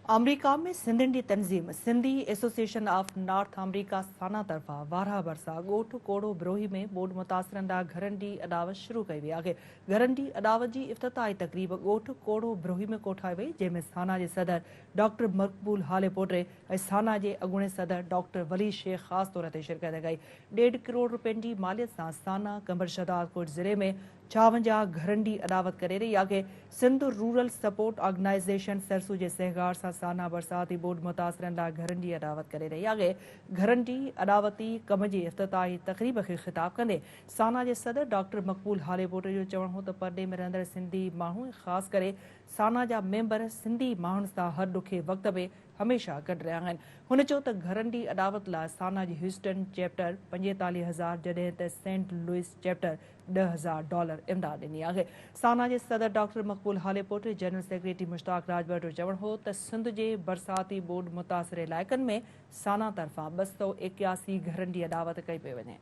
अमरीका में सिंधियुनि जी तंज़ीम Sindhi association of north अमरीका साना तरफ़ां वारहा भरिसां ॻोठ कोड़ो ब्रोही में ॿोॾि मुतासिरनि लाइ घरनि जी अॾावत शुरू कई वई आहे। घरनि जी अॾावत जी इफ़्तिताही तक़रीब ॻोठ कोड़ो ब्रोही में कोठाई वई, जंहिंमें साना जे सदर डॉक्टर मक़बूल हाले पोटे ऐं साना जे अॻूणे सदर डॉक्टर वली शेख ख़ासि तौर ते शिरकत कई। 1.5 करोड़ रुपयनि जी मालियत सां साना कंबर शहदादकोट ज़िले में 56 घरनि जी अॾावत करे रही आहे। सिंध रूरल सपोर्ट ऑर्गेनाइज़ेशन सरसू जे सहकार सां साना बरसाती ॿोॾि मुतासिरनि लाइ घरनि जी अॾावत करे रही आहे। घरनि जी अॾावती कम जी इफ़्तिताही तक़रीब खे ख़िताब कंदे साना जे सदर डॉक्टर मक़बूल हाले पोटे जो चवणु हो त परॾे में रहंदड़ सिंधी माण्हू ख़ासि करे साना जा मेंबर सिंधी माण्हुनि सां हर ॾुखे वक़्त में हमेशह गॾु रहिया आहिनि। हुन चयो त घरनि जी अॾावत लाइ साना जी ह्यूस्टन चैप्टर 45,000 जॾहिं त सेंट लुइस चैप्टर $10,000 इमदाद ॾिनी आहे। साना जे सदर डॉक्टर मक़बूल हाले पोटे जनरल सेक्रेटरी मुश्ताक राजभर जो चवणु हो त सिंध जे बरसाती ॿोॾि मुतासिर इलाइक़नि में साना तरफ़ां 281 घरनि जी अॾावत कई पई वञे।